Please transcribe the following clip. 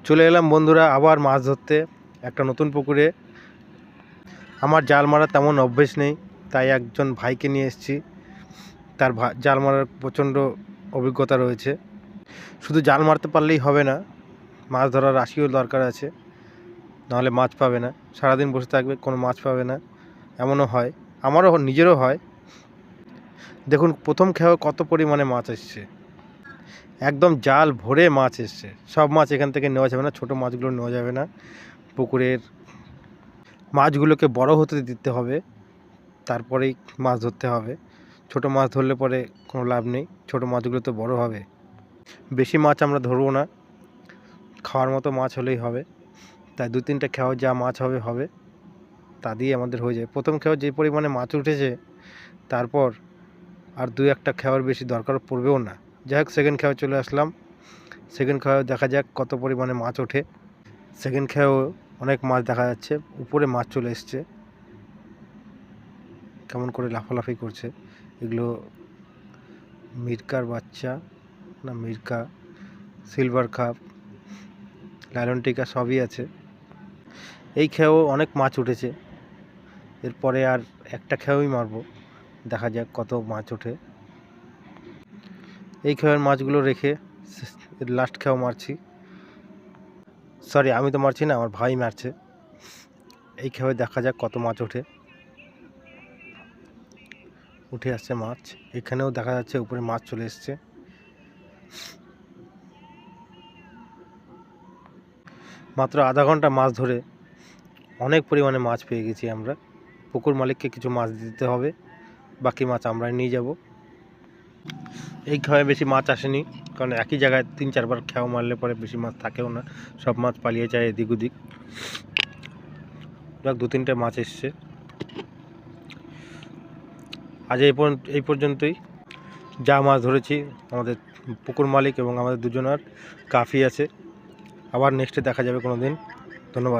চলে এলাম বন্ধুরা আবার মাছ ধরতে একটা নতুন পুকুরে। আমার জাল মারার তেমন অভ্যেস নেই, তাই একজন ভাইকে নিয়ে এসেছি। তার জাল মারার প্রচণ্ড অভিজ্ঞতা রয়েছে। শুধু জাল মারতে পারলেই হবে না, মাছ ধরার রাশিও দরকার আছে, নাহলে মাছ পাবে না। সারাদিন বসে থাকবে, কোনো মাছ পাবে না, এমনও হয়, আমারও নিজেরও হয়। দেখুন প্রথম খেয়ে কত পরিমাণে মাছ এসছে, একদম জাল ভরে মাছ এসছে। সব মাছ এখান থেকে নেওয়া যাবে না, ছোটো মাছগুলো নেওয়া যাবে না। পুকুরের মাছগুলোকে বড় হতে দিতে হবে, তারপরেই মাছ ধরতে হবে। ছোট মাছ ধরলে পরে কোনো লাভ নেই, ছোট মাছগুলো তো বড় হবে। বেশি মাছ আমরা ধরবো না, খাওয়ার মতো মাছ হলেই হবে। তাই 2-3টা খেয়াও যা মাছ হবে হবে, তা দিয়ে আমাদের হয়ে যায়। প্রথম খেয়াও যে পরিমাণে মাছ উঠেছে, তারপর আর 2-1টা খেয়ার বেশি দরকার পড়বেও না। যাই হোক, সেকেন্ড খেয়াও চলে আসলাম। সেকেন্ড খেয়াও দেখা যাক কত পরিমাণে মাছ ওঠে। সেকেন্ড খেয়াও অনেক মাছ দেখা যাচ্ছে, উপরে মাছ চলে এসছে, কেমন করে লাফালাফি করছে। এগুলো মিরকার বাচ্চা না, মিরকা, সিলভার কাপ, লায়ন টিকা সবই আছে। এই খেয়েও অনেক মাছ উঠেছে। এরপরে আর একটা খেয়েই মারবো, দেখা যাক কত মাছ ওঠে। এই খেয়ের মাছগুলো রেখে লাস্ট খেয়েও মারছি। সরি, আমি তো মারছি না, আমার ভাই মারছে। এই খেয়ে দেখা যাক কত মাছ ওঠে। উঠে আসছে মাছ, এখানেও দেখা যাচ্ছে উপরে মাছ চলে এসছে। মাত্র আধা ঘন্টা মাছ ধরে অনেক পরিমাণে মাছ পেয়ে গেছি আমরা। পুকুর মালিককে কিছু মাছ দিতে হবে, বাকি মাছ আমরাই নিয়ে যাব। এই খেয়ে বেশি মাছ আসেনি, কারণ একই জায়গায় 3-4 বার খেয়া মারলে পরে বেশি মাছ থাকেও না, সব মাছ পালিয়ে যায় এদিক ওদিক। যাক 2-3টে মাছ এসছে। আজ এই পর্যন্তই। যা মাছ ধরেছি আমাদের পুকুর মালিক এবং আমাদের দুজনের কাফি আছে। আবার নেক্সটে দেখা যাবে কোনো দিন। ধন্যবাদ।